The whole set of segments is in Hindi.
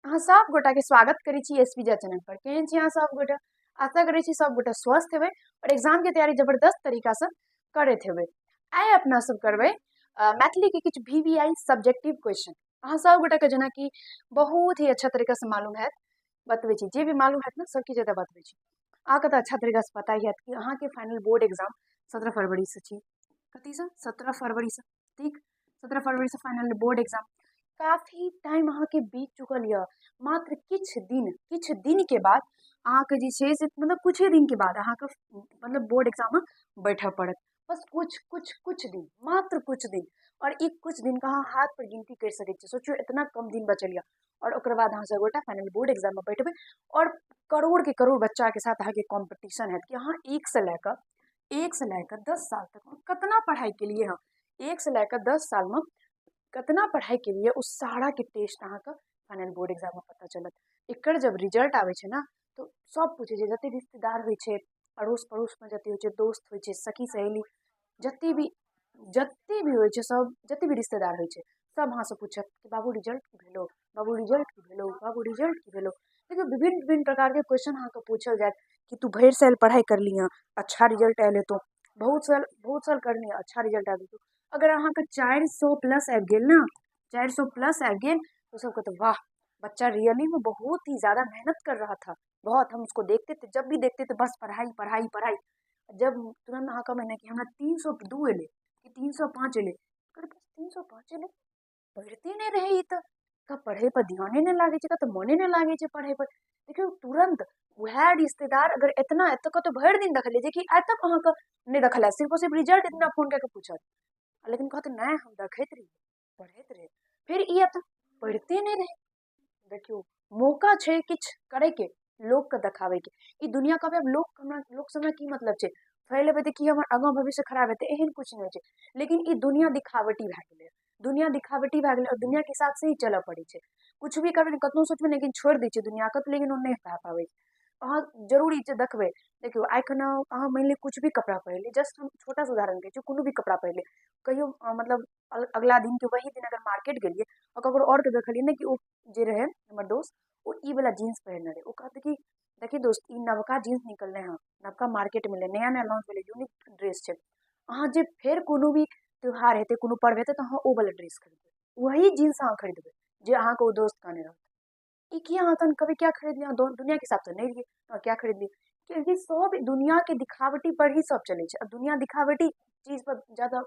अहाँ सब गोटा के स्वागत करै छी एसपीजा चैनल पर। केहन छी अहाँ सब गोटा? आशा करै छी सब गोटा स्वस्थ हेबै और एग्जाम के तैयारी जबरदस्त तरीका से करैत हेबै। आइ अपना सब करबै मैथिली के किछु वीवीआई सब्जेक्टिव क्वेश्चन। अहाँ सब गोटा के जेना कि बहुत ही अच्छा तरीका से मालूम हैत, बतबै छी जे भी मालूम हैत ना सबके ज्यादा बतबै छी। अहाँके तऽ अच्छा तरीका से पता ही हैत कि अहाँके फाइनल बोर्ड एग्जाम 17 फरवरी से छी। कथी से? 17 फरवरी से। ठीक, 17 फरवरी से फाइनल बोर्ड एग्जाम। काफी टाइम अहाँके बीत चुकल यऽ। मात्र किछु दिन के बाद अहाँके जे छै से मतलब कुछ ही दिन के बाद अहाँके मतलब बोर्ड एग्जाम में बैठे पड़त। बस कुछ दिन, मात्र कुछ दिन। और ई कुछ दिन का अहाँ हाथ पर गिनती कर सकै छी। सोचियो इतना कम दिन बचल यऽ और ओकर बाद अहाँ सब गोटा फाइनल बोर्ड एग्जाम में बैठबै और करोड़ के करोड़ बच्चा के साथ अहाँके कॉम्पिटिशन है कि अहाँ एक से लेकर 10 साल तक कितना पढ़ाई के लिए हम 1 से लेकर 10 साल में कितना पढ़ाई के लिए उस सारा के टेस्ट अहाँके फाइनल बोर्ड एग्जाम में पता चलत। एकर जब रिजल्ट आवे छै ना तो सब पूछे छै, जते रिश्तेदार होइ छै, अड़ोस पड़ोस में जते होइ छै, दोस्त होइ छै, सखी सहेली जते भी होइ छै, सब जते भी रिश्तेदार होइ छै सब अहाँ से पूछत कि बाबू रिजल्ट की भेलो, बाबू रिजल्ट की भेलो, बाबू रिजल्ट की भेलो। देखियो विभिन्न विभिन्न प्रकार के क्वेश्चन अहाँके पूछल जायत कि तू भरि साल पढ़ाई कर लिया, अच्छा रिजल्ट आयल हेतो, बहुत साल करनी अच्छा रिजल्ट आयल हेतो। अगर अहाँके 400 प्लस आबि गेल ना, 400 प्लस आबि गेल तो सब कहते वाह बच्चा रियली में बहुत ही ज्यादा मेहनत कर रहा था। बहुत हम उसको देखते थे, जब भी देखते थे बस पढ़ाई पढ़ाई पढ़ाई। जब तुरंत अहाँ कहबै कि हमरा 302 एले कि 305 एले, कहते बस 305 एले, पढ़ते नहीं रहे ई तऽ पढ़े पर ध्याने नहीं लागे छै, तऽ मने नहीं लागे छै पढ़े पर। देखियो तुरंत वह रिश्तेदार अगर इतना एत तो भर दिन देखलिए जे कि आइ तक अहाँके नहीं देखल है, सिर्फ और सिर्फ रिजल्ट इतना फोन करके पूछत। लेकिन कहते नहीं हम देखैत रही, पढ़ैत रहे, फिर ई अब पढ़ते नहीं रहे। देखियो मौका छै किछ करे के, लोग के देखावे के। ई दुनिया का अब लोग समय की मतलब छै, फैलेबे तऽ कि हमर आगां भविष्य खराब हेतै, एहन कुछ नहीं छै। लेकिन ई दुनिया दिखावटी भए गेलै, दुनिया दिखावटी भए गेलै और दुनिया के हिसाब से ही चलऽ पड़ै छै। कुछ भी करबै कतनो सोचबै लेकिन छोड़ दै छै दुनिया के, लेकिन ओ नहीं भए पाबै छै। अहाँ जरूर ई चीज देखबै। देखियो आइ खना अहाँ मान लिअ कुछ भी कपड़ा पहिर लिअ, जस्ट हम छोटा सा उदाहरण दै छी, कोनो भी कपड़ा पहिर लिअ, कहियो मतलब अगला दिन के वही दिन अगर मार्केट गेलियै और ककरो और के देखलियै ना कि ओ जे रहे हमर दोस्त ओ ई वाला जीन्स पहिरने रहे, ओ कहते कि देखी दोस्त ई नवका जीन्स निकलले हँ, नवका मार्केट में नया नया लॉन्च भेलै, यूनिक ड्रेस छै। अहाँ जे फेर कोनो भी त्योहार हेतै, कोनो पर्व हेतै तऽ अहाँ ओ वाला ड्रेस खरीदबै, वही जीन्स अहाँ खरीदबै जे अहाँके ओ दोस्त कहने रहत। ई किया अहाँ तहन कभी क्या खरीद लिया, दुनिया के हिसाब से नहीं रहिए तो क्या खरीद लिए? क्योंकि सब दुनिया के दिखावटी पर ही सब चले छै। अब दुनिया दिखावटी चीज पर ज्यादा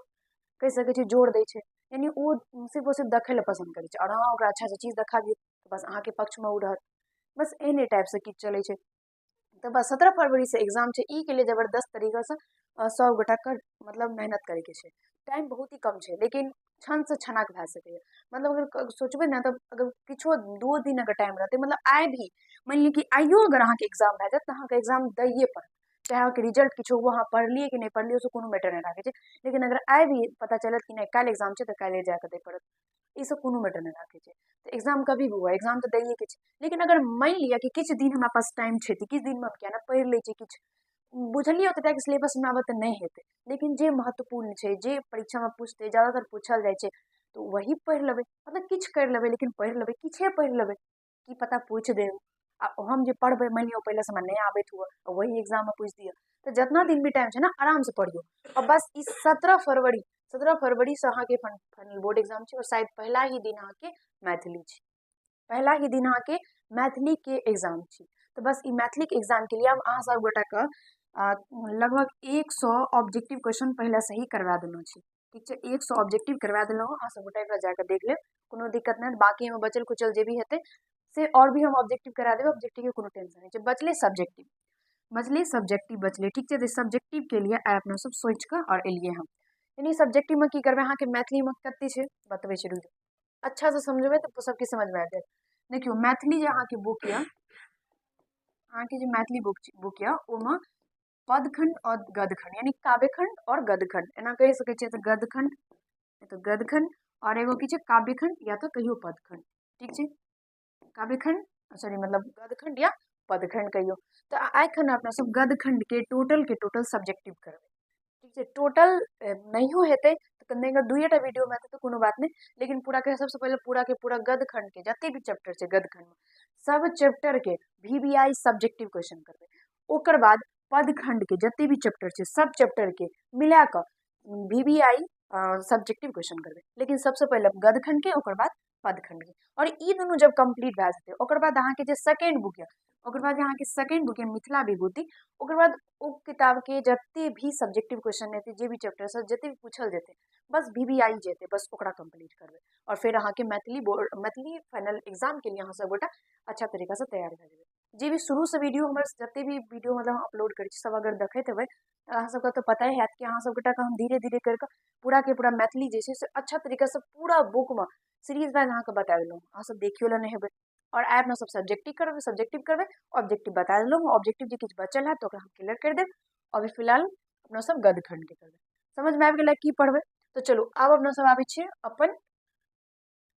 कह सकै छी जोर दै छै, यानी ओ सिर्फ और सिर्फ देखै लए पसंद करै छै और अहाँ ओकरा अच्छा सा चीज देखाबियौ तऽ बस अहाँके पक्षमे ओ रहत। बस एहने टाइप से किछु चलै छै। तो बस 17 फरवरी से एग्जाम छै, ई के लिए जबरदस्त तरीका से सब गोटा के मतलब मेहनत करे के छै। टाइम बहुत ही कम छै लेकिन क्षण से क्षणाक भए सकैए। मतलब अगर सोचबै ना तऽ अगर किछो 2 दिन अगर टाइम रहतै, मतलब आइ भी मान लिअ कि आइयो अगर अहाँके एग्जाम भए जायत तऽ अहाँके एग्जाम दैये पड़त, चाहे अहाँके रिजल्ट किछो हुआ, अहाँ पढ़लियै कि नहीं पढ़लियै उससे कोनो मैटर नहीं राखै छै। लेकिन अगर आइ भी पता चलत कि नहीं काल्हि एग्जाम छै तऽ काल्हि जाके दै पड़त, ई सब कोनो मैटर नहीं राखै छै। तो एग्जाम कभी भी हुआ एग्जाम तो दैये के छै। लेकिन अगर मान लिया कि किछु दिन हमरा पास टाइम छै तऽ किछु दिन में क्या ना पढ़ि लै छी, किछु बुझलियै ओतटा के सिलेबस में आबऽ तऽ नहीं हेतै, लेकिन जे महत्वपूर्ण छै, जे परीक्षा में पूछतै, ज्यादातर पूछल जाइ छै तो वही पढ़ि लेबै। मतलब किछु करि लेबै लेकिन पढ़ि लेबै, किछे पढ़ि लेबै, की पता पूछि दे। आ हम जे पढ़बै मान लिअ पहले समय नहीं आबैत हुए और वही एग्जाम में पूछि दिया, तो जितना दिन भी टाइम छै ना आराम से पढ़ियो। और बस ई 17 फरवरी से अहाँके फाइनल बोर्ड एग्जाम छै और शायद पहला ही दिन अहाँके मैथिली छै, पहला ही दिन अहाँके मैथिली के एग्जाम छी। तो बस ई मैथिली के एग्जाम के लिए हम अहाँ सब गोटा के लगभग 100 ऑब्जेक्टिव क्वेश्चन पहले से ही करवा देना छी। ठीक छै, 100 ऑब्जेक्टिव करवा देलहुँ, अहाँ सब गोटा एकरा जाके देख लेब, कोनो दिक्कत नहीं। बाकी में बचल कुचल जे भी हेतै से और भी हम ऑब्जेक्टिव करा देबै, ऑब्जेक्टिव के कोनो टेंशन नहीं छै। बचले सब्जेक्टिव बचले, ठीक छै। सब्जेक्टिव के लिए आइ अपना सब सोच कऽ और एलियै हम, यानी सब्जेक्टिव में की करबै अहाँके मैथिली में कते छै बतबै छी, रुकि अच्छा से समझबै तऽ सबके समझ में आबि जायत। देखियो मैथिली जे अहाँके बुक यऽ, अहाँके जे मैथिली बुक यऽ ओहिमे पदखंड और गदखंड यानी काव्यखंड और गदखंड एना कहि सकै छियै। तऽ गदखंड तो गदखंड और एगो की छै काव्यखंड या तो कहियो पदखंड, ठीक छै। काव्यखंड सॉरी मतलब गदखंड या पदखंड कहियो। तो आइ खन अपना सब गदखंड के टोटल सब्जेक्टिव करबै, ठीक है। टोटल नहीं हेतै तो कन्ने का दुइटा वीडियो में तो कोनो बात नहीं, लेकिन पूरा के सबसे पहले पूरा के पूरा गद खंड के जते भी चैप्टर छै गद खंड में सब चैप्टर के VBI सब्जेक्टिव क्वेश्चन करबे। ओकर बाद पद खंड के जते भी चैप्टर छै सब चैप्टर के मिला क VBI सब्जेक्टिव क्वेश्चन करबे, लेकिन सबसे पहले गद खंड के ओकर बाद पद खंड के। और ई दुनू जब कंप्लीट भए जेतै ओकर बाद अहाँ के जे सेकेंड बुक है ओकर बाद अहाँ के सेकेंड बुक है मिथिला विभूति, ओकर बाद ओ किताब के जते भी सब्जेक्टिव क्वेश्चन हेतै जे भी चैप्टर से जते भी पूछल जेतै बस VBI जेतै बस ओकरा कंप्लीट करबे। और फिर अहाँ के मैथिली फाइनल एग्जाम के लिए अहाँ सब गोटा अच्छा तरीका से तैयार भए जेबै। जे भी शुरू से वीडियो हमर जते भी वीडियो मतलब अपलोड करै छी सब अगर देखैत हेबै अहाँ सबके तो पता ही हैत कि अहाँ सब गोटा के हम धीरे धीरे करके पूरा के पूरा मैथिली जे छै से अच्छा तरीका से पूरा बुक में सीरीज वाइज अहाँ के बता देलहुँ, अहाँ सब देखियो ला नहीं हेबै। और ऐप में सब सब्जेक्टिव करबे ऑब्जेक्टिव बता देलहुँ, ऑब्जेक्टिव जे किछु बचल है तो ओकरा हम क्लियर कर देब। अभी फिलहाल अपना सब गद खंड के करबे। समझ में आबि गेलै की पढ़बे? तो चलो आब अपना सब आबै छियै अपन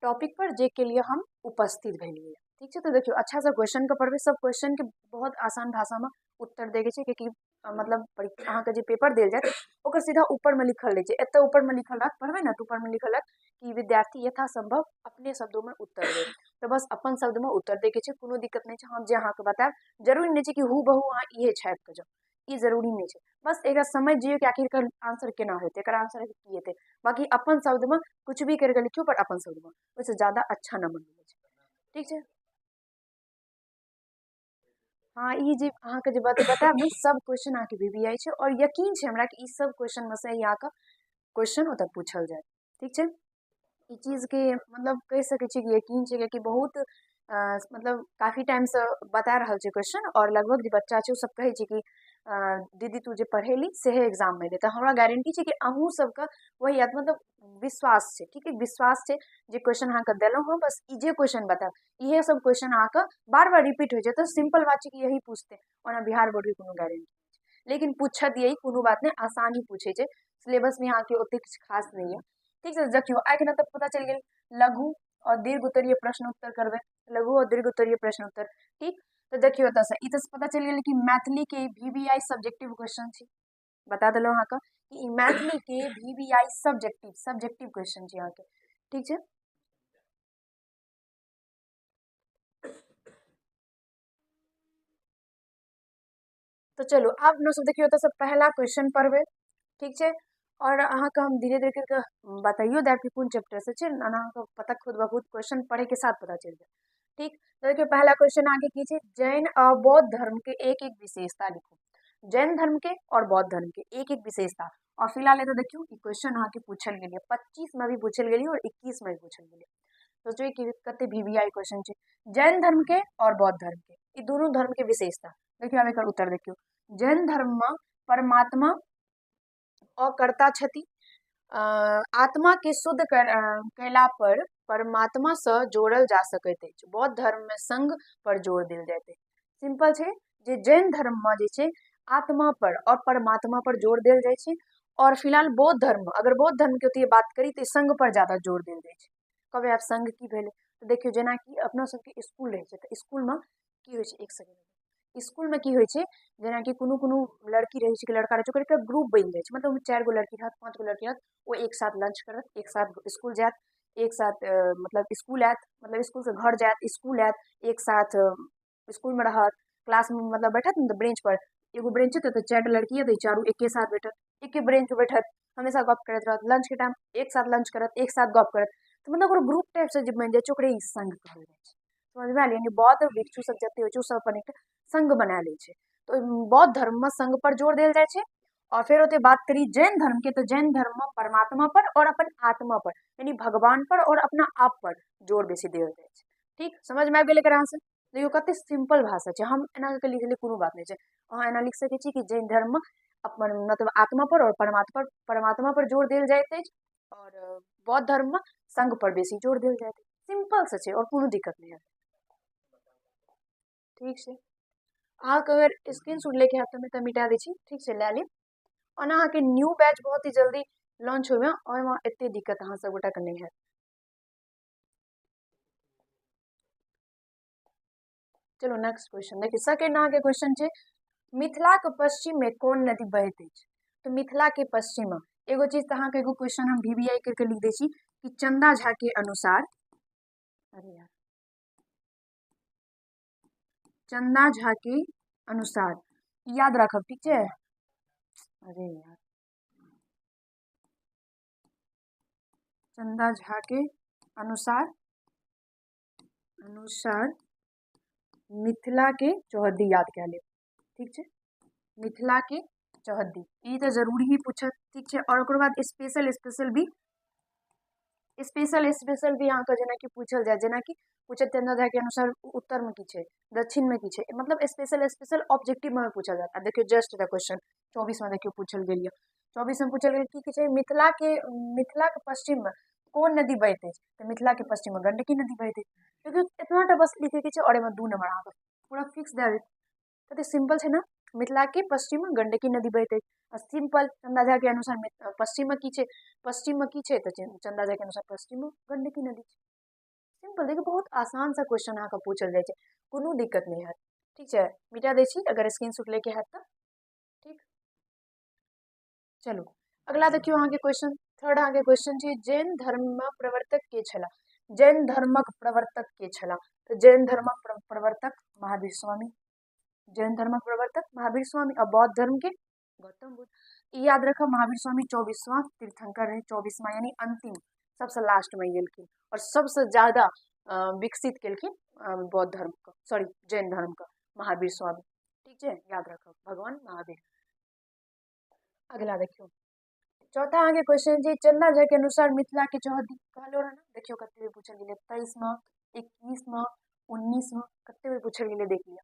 टॉपिक पर जे के लिए हम उपस्थित भेलिए। ठीक है, तो देखियो अच्छा से क्वेश्चन के पढ़बे। सब क्वेश्चन के बहुत आसान भाषा में उत्तर देके छै क्योंकि मतलब अहाँ के जे पेपर देल जाए ओकर सीधा ऊपर में लिखल रहे छै, एते ऊपर में लिखल रहत पढ़बे ना तो ऊपर में लिखल रहत कि विद्यार्थी यथासंभव अपने शब्दों में उत्तर दे। तो बस अपन शब्द में उत्तर दे के छै, कोनो दिक्कत नहीं छै। हम जे अहाँ के बताएब जरूरी नहीं छै कि हूबहू अहाँ इहे छापि के जाओ, ई जरूरी नहीं छै। बस एकरा समझ जियो कि आखिर आंसर केना हेतै, एकर आंसर की हेतै। बाकी अपन शब्द में कुछ भी करके लिखियो पर अपन शब्द में, ओहिसे ज्यादा अच्छा नंबर मिलै छै। ठीक छै, हाँ ई जे अहाँके जे बतायब ने सब क्वेश्चन अहाँके VBI छै और यकीन छै हमरा कि ई सब क्वेश्चन में से यहाँ का क्वेश्चन ओतऽ पूछल जाए। ठीक छै, ई चीज के मतलब कहि सकै छी कि यकीन छै कि बहुत मतलब काफी टाइम से बता रहल छै क्वेश्चन और लगभग जे बच्चा छै ओ सब कहै छै कि दीदी तू जे पढ़ेली सेहे एग्जाम में दे। तो हमरा गारंटी छै कि अहूँ सबके वही याद मतलब विश्वास छै, ठीक है विश्वास छै जे क्वेश्चन अहाँके देलहुँ हँ बस ई जे क्वेश्चन बतायब इहे सब क्वेश्चन अहाँके बार बार रिपीट हो जाए तो सिंपल बात छै कि यही पूछते ओना बिहार बोर्ड के कोनो गारंटी, लेकिन पूछत यही कोनो बात नहीं आसान ही पूछे छै। सिलेबस में यहाँ के ओते किछु खास नहीं है। ठीक है, देखियो आइ के तक पता चल गेल लघु और दीर्घ उत्तरीय प्रश्न उत्तर करबे, लघु और दीर्घ उत्तरीय प्रश्न उत्तर। ठीक, तो देखियो एतऽ से ई तऽ पता चल गेल कि मैथिली के VBI सब्जेक्टिव क्वेश्चन छै, बता देलहुँ अहाँके कि मैथिली के VBI सब्जेक्टिव क्वेश्चन छै अहाँके। ठीक छै, तो चलो आब अपना सब देखियो एतऽ से पहला क्वेश्चन पढ़बे। ठीक छै, और अहाँके हम धीरे धीरे करके बताइयो देब कि कोन चैप्टर से छै, अहाँके पता खुद ब खुद क्वेश्चन पढ़े के साथ पता चल जाए। ठीक, तो देखियो पहला क्वेश्चन आगे की छै, जैन और बौद्ध धर्म के एक एक विशेषता लिखो। जैन धर्म के और बौद्ध धर्म के एक एक विशेषता। और फिलहाल तो देखियो ई क्वेश्चन अहाँके पूछल गेल 25 में भी पूछल गेल और 21 में भी पूछल गेल। सोचिए कि कते VBI क्वेश्चन छै। जैन धर्म के और बौद्ध धर्म के ई दोनों धर्म के विशेषता देखियो, आब एकर उत्तर देखियो। जैन धर्म में परमात्मा अकर्ता छथि, आत्मा के शुद्ध कैला पर परमात्मा से जोड़ल जा सकैत अछि। बौद्ध धर्म में संघ पर जोर देल जाइत अछि। सिंपल छै जे जैन धर्म में जे छै आत्मा पर और परमात्मा पर जोर देल जाइ छै, और फिलहाल बौद्ध धर्म अगर बौद्ध धर्म के ओतय बात करी तो संघ पर ज्यादा जोर देल जाइ छै। कहबै आब संघ की भेलै, तो देखियो जेना कि अपना सबके स्कूल रहै छै तऽ स्कूल में की होइ छै, एक सेकेंड, स्कूल में की होइ छै जेना कि कोनो कोनो लड़की रहै छै कि लड़का रहै छै ओकर एकटा ग्रुप बनि जाइ छै, मतलब 4 गो लड़की रहत 5 गो लड़की रहत वो एक साथ लंच करत, एक साथ स्कूल जायत, एक साथ मतलब स्कूल आयत, मतलब स्कूल से घर जायत, स्कूल आयत, एक साथ स्कूल में रहत, क्लास में मतलब बैठत ने ब्रेंच पर, एगो ब्रेंच है तो 4 लड़की है तो चारू एके साथ बैठत, एके ब्रेंच पे बैठत, हमेशा गप करत रहत, लंच के टाइम एक साथ लंच करत, एक साथ गप करत, तो मतलब ओकरा ग्रुप टाइप से जे बनि जाइ छै ओकरे ई संघ कहल जाइ छै। समझ में आयल, यानी बौद्ध भिक्षु सब जते होइ छै ओ सब अपन एकटा संघ बना लै छै। तो बौद्ध धर्म में संघ पर जोर देल जाइ छै। और फिर ओते बात करी जैन धर्म के तो जैन धर्म में परमात्मा पर और अपन आत्मा पर यानी भगवान पर और अपना आप पर जोर बेसी देल जाइ छै। ठीक, समझ में आबि गेल एकरा से? देखियो कते सिंपल भाषा छै, हम एना के लिख ले कोनो बात नहीं छै। अहाँ एना लिख सकै छी कि जैन धर्म में अपन मतलब आत्मा पर और परमात्मा पर जोर देल जाइत अछि, और बौद्ध धर्म में संघ पर बेसी जोर देल जाइत अछि। सिंपल से छै और कोनो दिक्कत नहीं है। ठीक छै, अहाँके अगर स्क्रीनशॉट लेके हाथ में तो मिटा दै छी, ठीक छै लए लेब। ओना अहाँके न्यू बैच बहुत ही जल्दी लॉन्च होइमे ओहिमे एते दिक्कत अहाँ सब गोटा के नहीं है। चलो नेक्स्ट क्वेश्चन देखिए, सेकंड अहाँके क्वेश्चन छै मिथिला के पश्चिम में कोन नदी बहैत अछि। तो मिथिला के पश्चिम एगो चीज तो अहाँ के एगो क्वेश्चन हम VBI करके लिख दै छी कि चंदा झा के अनुसार, अरे यार, चंदा झा के अनुसार याद रखब, ठीक है। अरे यार, चंदा झा के अनुसार मिथिला के चौहद्दी याद कए लेब, ठीक है। मिथिला के चौहद्दी ई तो जरूरी ही पूछत, ठीक है। और ओकर बाद स्पेशल भी यहाँ का जेना कि पूछल जाए, जेना कि पूछत चंदा झा के अनुसार उत्तर में की छै, दक्षिण में की छै, मतलब स्पेशल ऑब्जेक्टिव में पूछल जाता है। देखियो जस्ट द क्वेश्चन 24 में देखियो पूछल गेल है। 24 में पूछल गेल की छै, मिथिला के पश्चिम में कौन नदी बहते है, तो मिथिला के पश्चिम में गंडकी नदी बहते, क्योंकि इतना टा बस लिखे के छै और एमे 2 नंबर आगे पूरा फिक्स दे देत। कते सिंपल है ना। मिथिला के पश्चिम में गंडकी नदी बहते, सिंपल। चंदा झा के अनुसार पश्चिम में की छै, तो चंदा झा के अनुसार पश्चिम में गंडकी नदी छै। सिंपल, देखिए बहुत आसान सा क्वेश्चन अहाँ का पूछल जाए छै, कोनो दिक्कत नहीं है, ठीक है। मिटा दै छी अगर स्क्रीनशॉट लेके है तो, ठीक। चलो अगला देखियो अहाँ के क्वेश्चन, थर्ड अहाँ के क्वेश्चन छै, जैन धर्म प्रवर्तक के छला। जैन धर्मक प्रवर्तक के छला, तो जैन धर्मक प्रवर्तक महावीर स्वामी, जैन धर्मक प्रवर्तक महावीर स्वामी। और बौद्ध धर्म के गौतम बुद्ध। ई याद रखो, महावीर स्वामी 24वां तीर्थंकर रहे, 24वां यानी अंतिम, सबसे लास्ट में गेलखिन और सबसे ज्यादा विकसित केलखिन बौद्ध धर्म का, सॉरी जैन धर्म का महावीर स्वामी, ठीक है। याद रखो भगवान महावीर। अगला देखियो चौथा अहाँ के क्वेश्चन छै, चंदा झा के अनुसार मिथिला के चौहद्दी कहलो रहे ना, देखियो कते बेर पूछल गेलै, 23 में, 21 में, 19 में, कते बेर पूछल गेलै देख लिया।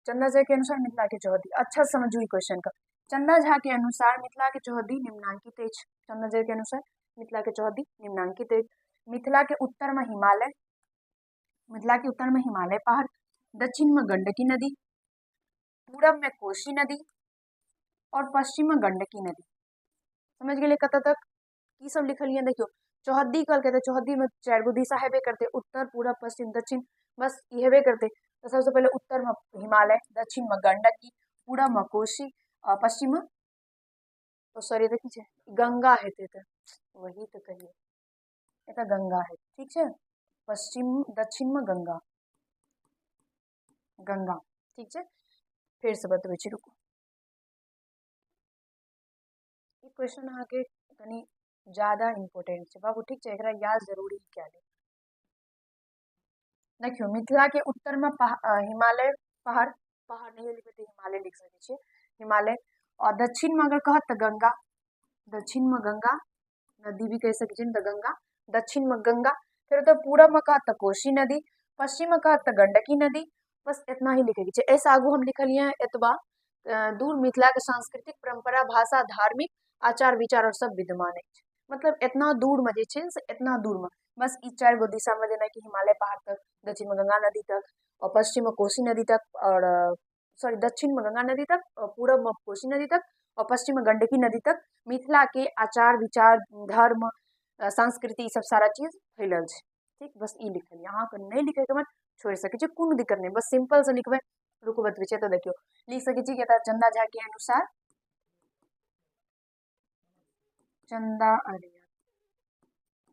चंदा झा के अनुसार मिथिला के चौहद्दी, अच्छा समझू क्वेश्चन का। चंदा झा के अनुसार मिथिला के चौहद्दी निम्नांकित है। चंदा झा के अनुसार मिथिला के चौहद्दी निम्नांकित है। मिथिला के उत्तर में हिमालय, मिथिला के उत्तर में हिमालय पहाड़, दक्षिण में गंडकी नदी, पूरब में कोसी नदी और पश्चिम में गंडकी नदी। समझ गए कत तक की सब लिखलिए। देखियो चौहद्दी कल कहते, चौहद्दी में 4 गो दिशा हेबे करते, उत्तर पूरब पश्चिम दक्षिण, बस ये हेबे करते। तो सबसे पहले उत्तर में हिमालय, दक्षिण में गंडकी, पूरब में कोसी और पश्चिम में, तो सॉरी देखिए गंगा हेते, तो वही तो कहिए एटा गंगा है, ठीक है। पश्चिम दक्षिण में गंगा, गंगा, ठीक है। फिर से बतबै छी, रुको ई क्वेश्चन अहाँ के तनी ज्यादा इम्पोर्टेंट है बाबू, ठीक है, एकरा याद जरूरी क्या ले। देखियो मिथिला के उत्तर में हिमालय पहाड़, पहाड़ नहीं लिखे तो हिमालय लिख सके, हिमालय। और दक्षिण में अगर कहत तो गंगा, दक्षिण में गंगा नदी भी कह सके तो गंगा, दक्षिण में गंगा। फिर तो पूरब में कहत तो कोसी नदी, पश्चिम में कहत तो गंडकी नदी, बस इतना ही लिखे के। ऐसा आगू हम लिखलिए एतबा दूर मिथिला के सांस्कृतिक परंपरा, भाषा, धार्मिक आचार विचार और सब विद्यमान है, मतलब इतना दूर में इतना दूर में बस ई 4 गो दिशा में, जेना कि हिमालय पहाड़ तक, दक्षिण में गंगा नदी तक और पश्चिम में कोसी नदी तक, और सॉरी दक्षिण में गंगा नदी तक और पूरब में कोसी नदी तक और पश्चिम में गंडकी नदी तक मिथिला के आचार विचार धर्म संस्कृति सब सारा चीज फैलल है, ठीक। बस ई लिखल, यहाँ पर नहीं लिखे के मन छोड़ सके, कोनो दिक्कत नहीं, बस सिंपल से लिखबे। रुको बतबे छै, तो देखियो लिख सके छी कि चंदा झा के अनुसार,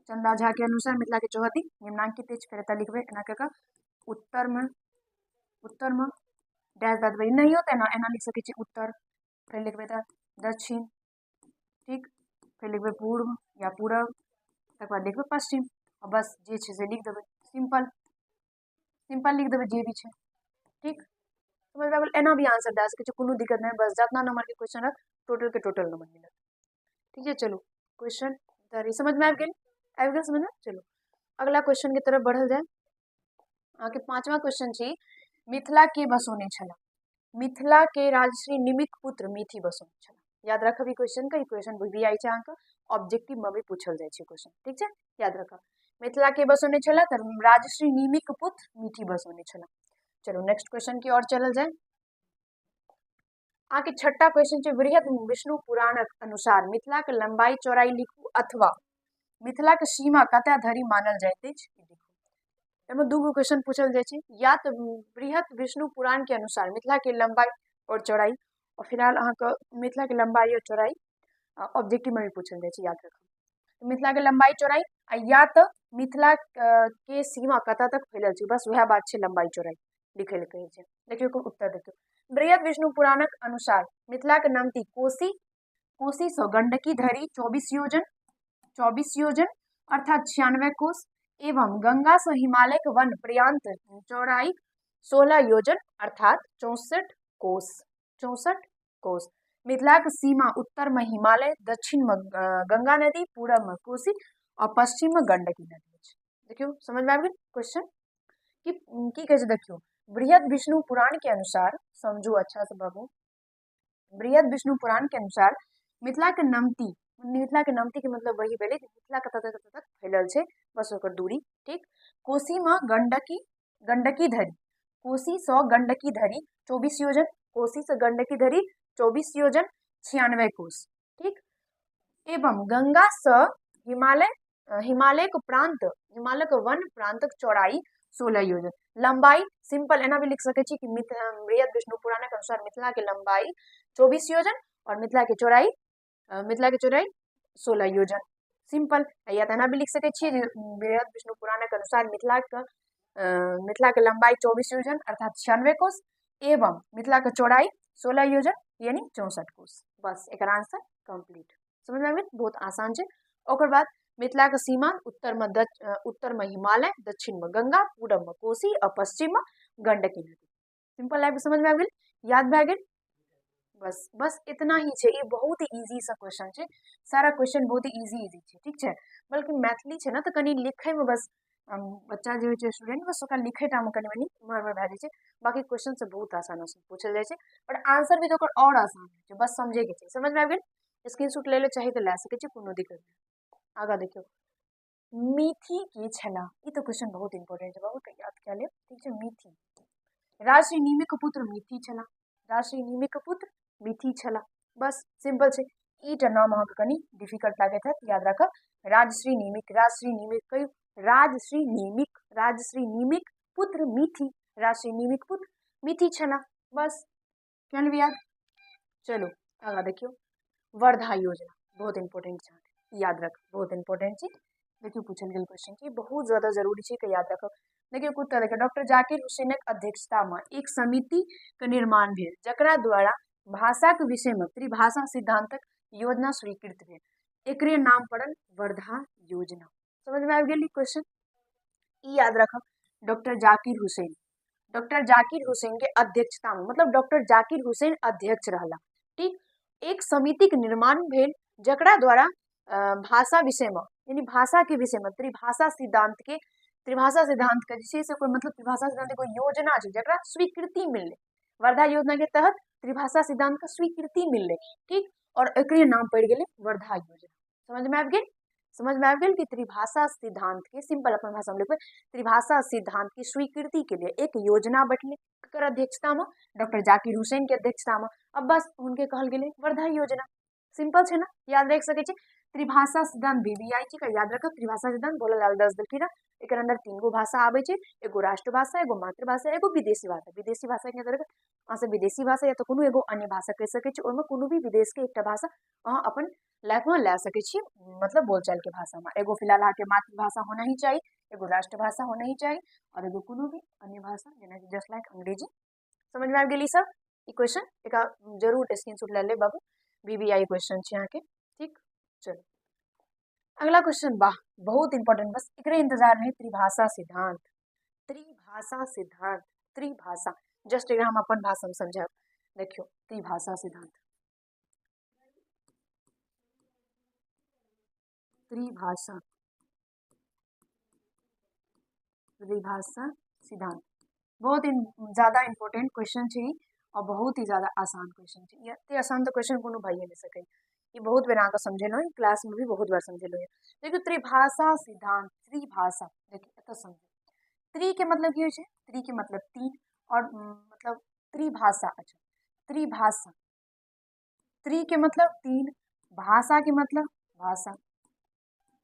चंदा झा के अनुसार मिथिला के चौहद्दी निम्नांकित है। फिर लिखबे एना के उत्तर में डैश दे देबै, नहीं होता है ना, एना लिख सके छी उत्तर, फिर लिखबे दक्षिण, ठीक। फिर लिखबे पूर्व या पूरब, तक बाद लिखबे पश्चिम, और बस जे छै से लिख देबै, सिंपल लिख देबै जे भी छै, ठीक। समझ में एना भी आंसर दे सके, कोनो दिक्कत नहीं, बस जितना नंबर के क्वेश्चन रख टोटल के टोटल नंबर मिलत, ठीक है। चलो क्वेश्चन समझ में आबि गेल समझ में। चलो अगला क्वेश्चन की तरफ बढ़ल जाए। अहाँ के 5वां क्वेश्चन छी, मिथिला के बसोने छला। मिथिला के राजश्री निमिक पुत्र मिथि बसोने छला। याद रखब ई क्वेश्चन का, ई क्वेश्चन VBI छै अहाँ के ऑब्जेक्टिव में भी पूछल जाए छै क्वेश्चन, ठीक है, याद रखब। मिथिला के बसोने छला त राजश्री निमिक पुत्र मिथि बसोने छला। चलो नेक्स्ट क्वेश्चन की ओर चलल जाए। आके छठा क्वेश्चन छै, बृहद विष्णु पुराणक अनुसार मिथिला के लंबाई चौड़ाई लिखू, अथवा मिथिला के सीमा कतय धरि मानल जाइत अछि। एमे 2 गो क्वेश्चन पूछल जाए छै, या तो बृहद विष्णु पुराण के अनुसार मिथिला के लंबाई और चौड़ाई, और फिलहाल अहाँ के मिथिला के लंबाई और चौड़ाई ऑब्जेक्टिव में भी पूछल जाए, याद रखो। तो मिथिला के लंबाई चौड़ाई या तो मिथिला के सीमा कत तक फैलल छै, बस वह बात है लंबाई चौड़ाई लिखे कहे छै। देखियो उत्तर देखियो, बृहद विष्णु पुराणक अनुसार मिथिला के नमती कोसी, कोसी से गंडकी धरी 24 योजन अर्थात 96 कोस एवं गंगा से हिमालय के वन पर्यंत चौड़ाई 16 योजन अर्थात 64 कोस। 64 कोस। मिथिला के सीमा उत्तर में हिमालय, दक्षिण में गंगा नदी, पूरब में कोसी और पश्चिम में गंडकी नदी। देखियो समझ में आ गई क्वेश्चन की कहे देखियो, बृहद विष्णु पुराण के अनुसार, समझू अच्छा से बाबू, बृहद विष्णु पुराण के अनुसार मिथिला के नमती, मिथिला के नमती के मतलब वही भेले मिथिला कत तक फैलल छै, बस ओकर दूरी। ठीक, कोसी में गंडकी, गंडकी धरी, कोसी से गंडकी धरी 24 योजन, कोसी से गंडकी धरी 24 योजन 96 कोस। ठीक, एवं गंगा से हिमालय, हिमालय के प्रांत, हिमालय के वन प्रांतक चौड़ाई 16 योजन। लंबाई सिंपल एना भी लिख सके छी कि बृहद विष्णु पुराण के अनुसार मिथिला के लंबाई 24 योजन और मिथिला के चौड़ाई 16 योजन। सिंपल, या तो एना भी लिख सके छी बृहद विष्णु पुराण के अनुसार मिथिला के लंबाई 24 योजन अर्थात 96 कोस एवं मिथिला के चौड़ाई 16 योजन यानी 64 कोस। बस एक आंसर कंप्लीट। समझ में आ गई, बहुत आसान है। ओकर बाद मिथिला के सीमा उत्तर में हिमालय, दक्षिण में गंगा, पूरब में कोसी और पश्चिम में गंडकी नदी। सिंपल लाइफ समझ में आ गई, याद भए गेल। बस इतना ही है, ये बहुत ही इजी सा क्वेश्चन है, सारा क्वेश्चन बहुत ही इजी है। ठीक है, बल्कि मैथिली है ना तो कनी लिखे में बस बच्चा जो है स्टूडेंट बस ओकरा लिखे टा में कनी मनी इम्हर भए जाइ छै, बाकी क्वेश्चन से बहुत आसान पूछल जाए छै और आंसर भी तो और आसान है, बस समझे के चाहिए। समझ में आ गई, स्क्रीनशॉट ले ले चाहे तो ले सके छी, कोनो दिक्कत नहीं। आगा देखियो, मीठी की छला, ये तो क्वेश्चन बहुत इंपोर्टेंट है बाबू, याद क्या ले। ठीक है, मीठी, राजश्री नीमिक पुत्र मीठी छला, राजश्री नीमिक पुत्र मीठी छला। बस सिंपल से ईटा नाम अहाँ कनी डिफिकल्ट लागे था, याद रखब। राजश्री नीमिक, राजश्री नीमिक कहियो, राजश्री नीमिक, राजश्री नीमिक पुत्र मीठी, राजश्री नीमिक पुत्र मीठी छला। बस क्या याद। चलो आगा देखियो, वर्धा योजना बहुत इंपोर्टेंट है, याद रख, बहुत इंपोर्टेंट है। देखियो पूछल गेल क्वेश्चन की बहुत ज्यादा जरूरी है कि याद रखब। देखियो उत्तर देखियो, डॉक्टर जाकिर हुसैनक अध्यक्षता में एक समिति के निर्माण भेल जकरा द्वारा भाषा के विषय में त्रिभाषा सिद्धांतक योजना स्वीकृत भेल, एकरे नाम पड़ल वर्धा योजना। समझ में आ गेल क्वेश्चन, याद रखब। डॉक्टर जाकिर हुसैन, डॉक्टर जाकिर हुसैन के अध्यक्षता में, मतलब डॉक्टर जाकिर हुसैन अध्यक्ष रहला। ठीक, एक समिति के निर्माण भेल जकरा द्वारा भाषा विषय में यानी भाषा के विषय में त्रिभाषा सिद्धांत के जैसे से कोई मतलब त्रिभाषा सिद्धांत कोई योजना है जकरा स्वीकृति मिलले, वर्धा योजना के तहत त्रिभाषा सिद्धांत का स्वीकृति मिलले। ठीक, और एकरे नाम पड़ गए वर्धा योजना। समझ में आ गई, समझ में आ गई कि त्रिभाषा सिद्धांत के, सिंपल अपन भाषा में लिखबे, त्रिभाषा सिद्धांत की स्वीकृति के लिए एक योजना बैठले केकर अध्यक्षता में, डॉक्टर जाकिर हुसैन के अध्यक्षता में। अब बस उनके कहल गेले वर्धा योजना। सिंपल है ना, याद रख सके छी। त्रिभाषा सिद्धांत VVI का याद रखब। त्रिभाषा सिद्धांत बोला लाल 10 देलखिन, एक अंदर 3 गो भाषा आवे छे, एगो राष्ट्रभाषा, एगो मातृभाषा, एगो विदेशी भाषा। विदेशी भाषा के अंदर अहाँ से विदेशी भाषा या तो कोनो एगो अन्य भाषा कह सके छी, ओमे कोनो भी विदेश के एकटा भाषा अहाँ अपन लाइफ में ला सके छी, मतलब बोलचाल के भाषा में। एगो फिलहाल अहाँ के मातृभाषा होना ही चाहिए, एगो राष्ट्रभाषा होना ही चाहिए और एगो कोनो भी अन्य भाषा जेना कि जस्ट लाइक अंग्रेजी। समझ में आ गेली सब ई क्वेश्चन, एक जरूर स्क्रीनशॉट ले ले बाबू, VVI क्वेश्चन छे यहाँ के। ठीक, चलो अगला क्वेश्चन, वाह बहुत इंपॉर्टेंट, बस एकरे इंतजार में। त्रिभाषा सिद्धांत, त्रिभाषा सिद्धांत, त्रिभाषा जस्ट हम अपन भाषा में समझाब। देखियो त्रिभाषा सिद्धांत, त्रिभाषा, त्रिभाषा सिद्धांत बहुत ज्यादा इंपॉर्टेंट क्वेश्चन है और बहुत ही ज्यादा आसान क्वेश्चन है। ये आसान तो क्वेश्चन कोनो भाई नहीं सके, ये बहुत बार अहाँ समझेलो, क्लास में भी बहुत बार समझेलो। देखियो त्रिभाषा सिद्धांत, त्रिभाषा देखिए एत समझ, त्रि के मतलब की होय छै, त्रि के मतलब 3 और मतलब त्रिभाषा। अच्छा, त्रिभाषा, त्रि के मतलब 3, भाषा के मतलब भाषा,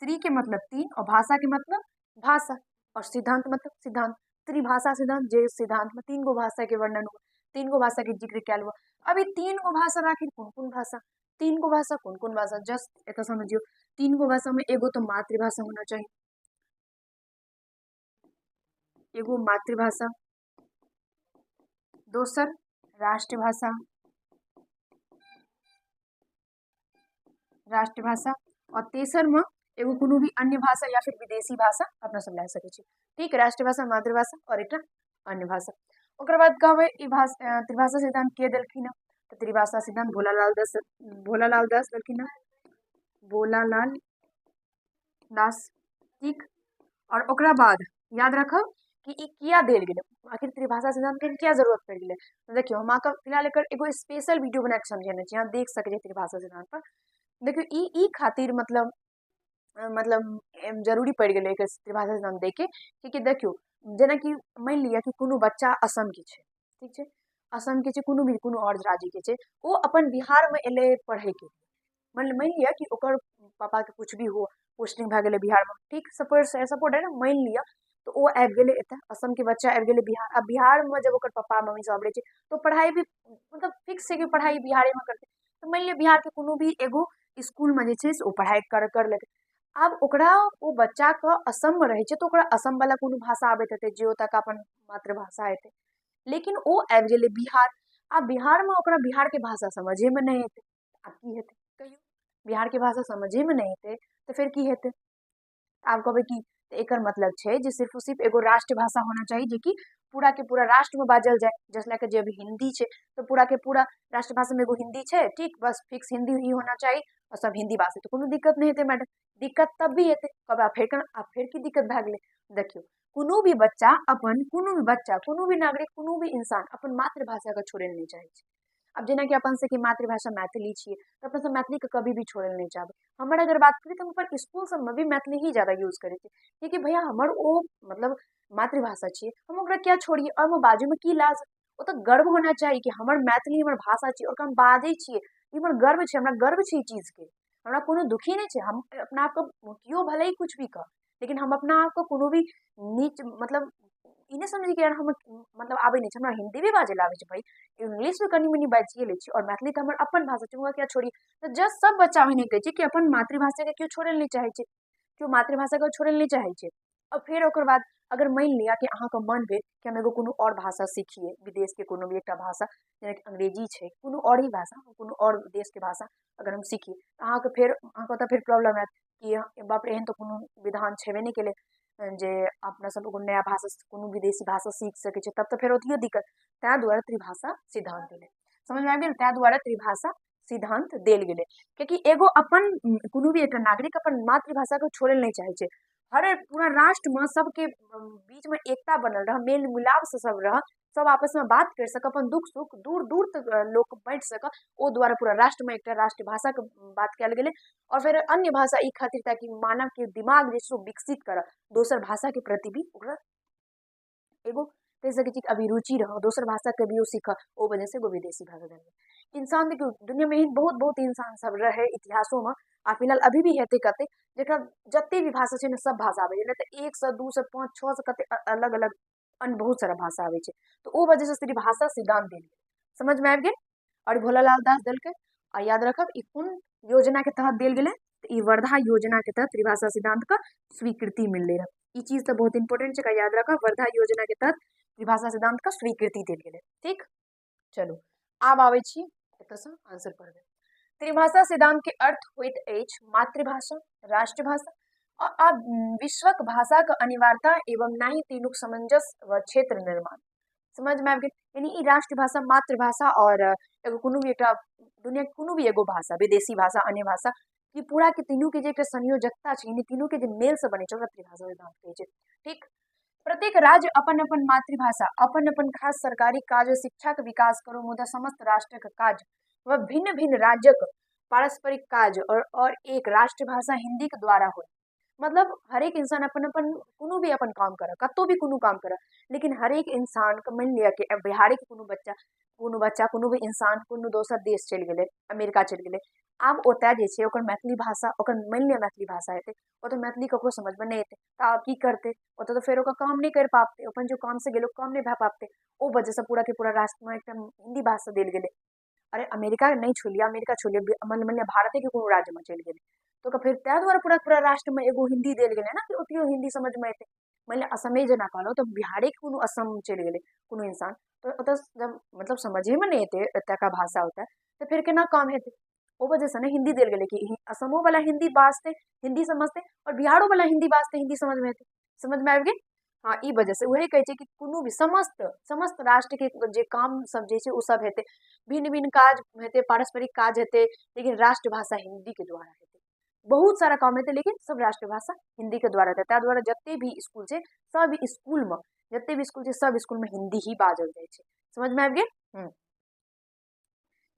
त्रि के मतलब 3 और भाषा के मतलब भाषा, और सिद्धांत मतलब सिद्धांत। त्रिभाषा सिद्धांत जे सिद्धांत में 3 गो भाषा के वर्णन हुआ, 3 गो भाषा के जिक्र कैल हुआ। अब ये 3 गो भाषा आखिर कौन कौन भाषा, तीन गो भाषा कौन कौन भाषा, जस्ट एत समझियो, तीन गो भाषा में एगो तो मातृभाषा होना चाहिए, एगो मातृभाषा, दोसर राष्ट्रभाषा, राष्ट्रभाषा, और तेसर में एगो कोनो भी अन्य भाषा या फिर विदेशी भाषा अपना सब ला सकै छी। ठीक, राष्ट्रभाषा, मातृभाषा और एकटा अन्य भाषा। ओकर बाद कहबै ई भाषा त्रिभाषा सिद्धांत के देलखिन हँ, तो त्रिभाषा सिद्धांत भोलालाल दास देलखिन हँ, भोलालाल दास। ठीक, और ओकरा बाद याद रखब कि ई किया देल गेलै, आखिर त्रिभाषा सिद्धांत के क्या जरूरत पड़ गेलै। तो देखियो हम अहाँके फिलहाल एकर एगो स्पेशल वीडियो बना के समझेने छी, अहाँ देख सकै छी त्रिभाषा सिद्धांत पर। देखियो ई खातिर मतलब जरूरी पड़ गेलै एक त्रिभाषा सिद्धांत दै के, क्योंकि देखियो जेनाकि मानि लिअ कि कोनो बच्चा असम के छै, ठीक छै, असम के छै, कोनो भी कोनो और राज्य के छै, ओ अपन बिहार में एलै पढ़े के, मानि लिअ कि ओकर पापा के कुछ भी हो, पोस्टिंग भए गेलै बिहार में, ठीक, सपोर्ट है ना, मानि लिअ, तो ओ आबि गेलै एतऽ, असम के बच्चा आबि गेलै बिहार। अब बिहार में जब ओकर पापा मम्मी सब रहै छै, तो पढ़ाई भी मतलब फिक्स है कि पढ़ाई बिहारे में करतै। तो मानि लिअ बिहार के कोनो भी एगो स्कूल में जे छै से ओ पढ़ाई कर लेतै। आब ओकरा ओ बच्चा के असम में रहै छै, तो ओकरा असम वाला कोनो भाषा आबैत हेतै जे ओतऽ के अपन मातृभाषा हेतै, लेकिन ओ आबि गेलै बिहार। आब बिहार में ओकरा बिहार के भाषा समझे में नहीं हेतै, आब की हेतै कहियो, बिहार के भाषा समझे में नहीं हेतै तो फिर की हेतै। आब कहबै कि एकर मतलब छै जे सिर्फ और सिर्फ एगो राष्ट्रभाषा होना चाहिए जे कि पूरा के पूरा राष्ट्र में बाजल जाए, जैसे लाके जे अभी हिंदी छै तो पूरा के पूरा राष्ट्रभाषा में एगो हिंदी छै, ठीक, बस फिक्स हिंदी ही होना चाहिए और सब हिंदी बात तो कोनो दिक्कत नहीं हेतै मैडम। दिक्कत तब भी हेतै कब आब फिर की दिक्कत भए गेलै। देखियो कोनो भी बच्चा अपन, कोनो भी बच्चा, कोनो भी नागरिक, कोनो भी इंसान अपन मातृभाषा के छोड़े नहीं चाहे छै। अब जेना कि अपन सबके मातृभाषा मैथिली छियै, तो अपन सब मैथिली के कभी भी छोड़े नहीं चाहबै। हमर अगर बात करी तो हम अपन स्कूल सब में भी मैथिली ही ज्यादा यूज करै छियै, क्योंकि भैया हमर ओ मतलब मातृभाषा छियै, हम ओकरा क्या छोड़िए, और हम बाजू में की लाज, ओ तो गर्व होना चाहिए कि हमर मैथिली हमर भाषा छियै और हम बाजै छियै, ई हमर गर्व छै, हमरा गर्व छै ई चीज के, हमरा कोनो दुखी नहीं छै। हम अपना आप को कियो भले ही कुछ भी कह, लेकिन हम अपना आप को कोनो भी नीच मतलब ई नहीं समझी कि यार हम मतलब आबै नहीं छै, हमरा हिंदी भी बाजे आबै छै भाई, इंग्लिश भी कनी मनी बाजिए लै छी, और मैथिली तो हमर अपन भाषा छै, क्या छोड़ी। तो जस्ट सब बच्चा ओहने कहै छै कि अपन मातृभाषा के क्यों छोड़े नहीं चाहे छै, क्यों मातृभाषा के छोड़े नहीं चाहे छै। और फिर ओकर बाद अगर मानि लिअ कि अहाँके मन भेल कि हम एगो कोनो और भाषा सीखिए, विदेश के कोनो भी एकटा भाषा, जेना कि अंग्रेजी छै, कोनो और ही भाषा, कोनो और देश के भाषा अगर हम सीखिए, अहाँके फिर अहाँके ओतऽ फिर प्रॉब्लम आयत कि बाप रे एहन तो कोनो विधान छेबे नहीं केलै जे अपना सब एगो नया भाषा, कोनो विदेशी भाषा सीख सकै छै, तब तो फिर ओतियो दिक्कत। तैं दुआरे त्रिभाषा सिद्धांत देलै, समझ में आबि गेल, तैं दुआरे त्रिभाषा सिद्धांत देल गेलै, क्योंकि एगो अपन कोनो भी एकटा नागरिक अपन मातृभाषा के छोड़े नहीं चाहे छै। हर पूरा राष्ट्र में सबके बीच में एकता बनल रह, मेल मिलाप से सब रह, सब आपस में बात कर सक, अपन दुख सुख दूर दूर तक लोग बाँटि सक, ओ दुआरे पूरा राष्ट्र में एकटा राष्ट्रभाषा के बात कयल गेलै। और फिर अन्य भाषा ई खातिर ताकि मानव के दिमाग जे छै विकसित करऽ, दोसर भाषा के प्रति भी ओकरा एगो कह सकै छी अभिरुचि रह, दोसर भाषा के भी ओ सीख, ओ वजह से एगो विदेशी भाषा देलकै। इंसान देखियो दुनिया में एहन बहुत बहुत इंसान सब रहे इतिहासों में, आ फिलहाल अभी भी हेतै कते जेकरा जते भी भाषा छै ने सब भाषा आबै छै, नहीं तो 1 से 2 से 5 6 से कते अलग अलग अन्य बहुत सारा भाषा आबै छै, तो ओ वजह से त्रिभाषा सिद्धांत देल गेल, समझ में आबि गेल। और भोलालाल दास देलकै, आ याद रखब ई कोन योजना के तहत देल गेलै, तो ई वर्धा योजना के तहत त्रिभाषा सिद्धांत का स्वीकृति मिलले रह। ई चीज तो बहुत इंपॉर्टेंट है, याद रखब, वर्धा योजना के तहत त्रिभाषा सिद्धांत का स्वीकृति देल गेलै। ठीक, चलू आब आबै छी एतऽ सँ आंसर पढ़बै। त्रिभाषा सिद्धांत के अर्थ होइत अछि मातृभाषा, राष्ट्रभाषा आ विश्वक भाषा के अनिवार्यता एवं नाही तीनूक सामंजस्य व क्षेत्र निर्माण। समझ में आबि गेल, यानी ई राष्ट्रभाषा, मातृभाषा और एगो कोनो भी एकटा दुनिया के कोनो भी एगो भाषा, विदेशी भाषा, अन्य भाषा, कि पूरा के तीनू के जे एकटा संयोजकता छै, यानी तीनू के जे मेल से बनै छै ओकरा त्रिभाषा सिद्धांत कहै छै। ठीक, प्रत्येक राज्य अपन अपन मातृभाषा, अपन अपन खास सरकारी काज और शिक्षा के विकास करो, मुदा समस्त राष्ट्र के काज व भिन्न भिन्न राज्यक पारस्परिक काज और एक राष्ट्रभाषा हिंदी के द्वारा हो। मतलब हर एक इंसान अपन अपन कोनो भी अपन काम करे, कतो भी कोनो काम करे, लेकिन हर एक इंसान के मान लिया कि बिहारी के कोनो बच्चा कोनो भी इंसान कोनो दोसर देश चलि गेलै, अमेरिका चलि गेलै, आब ओतय जे छै ओकर मैथिली भाषा, ओकर मान लिया मैथिली भाषा हेतै, ओतऽ मैथिली ककरो समझ में नहीं एतै, तऽ आब की करतै, ओतऽ तो फिर ओकर काम नहीं कर पाबतै, अपन जो काम से गेलो काम नहीं भए पाबतै, ओ वजह से पूरा के पूरा राष्ट्र में एकदम हिंदी भाषा देल गेलै। अरे अमेरिका नहीं छोड़िए, अमेरिका छोड़िए, मान लिया भारत के कोनो राज्य में चलि गेलै तो फिर तै दुआरे पूरा पूरा राष्ट्र में एगो हिंदी देल गेलै ना कि ओतियो हिंदी समझ में एतै। मान लिया असमे जेना कहलहुँ तो बिहारे के कोनो असम चलि गेलै कोनो इंसान तो ओतऽ जब मतलब समझे में नहीं एतै एतुका भाषा होता तो फिर केना काम हेतै। ओ वजह से ना हिंदी देल गेलै कि असमो वाला हिंदी बाजतै, हिंदी समझतै, और बिहारो वाला हिंदी बाजतै, हिंदी समझ में एतै। समझ में आबि गेल। हाँ, ई वजह से वही कहै छै कि कोनो भी समस्त समस्त राष्ट्र के जे काम सब जे छै ओ सब हेतै, भिन्न भिन्न काज हेतै, पारस्परिक काज हेतै, लेकिन राष्ट्रभाषा हिंदी के द्वारा हेतै। बहुत सारा काम हेतै लेकिन सब राष्ट्रभाषा हिंदी के द्वारा हेतै। ताहि दुआरे जते भी स्कूल छै सब स्कूल में जते भी स्कूल छै सब स्कूल में हिंदी ही बाजल जाइ छै। समझ में आबि गेल।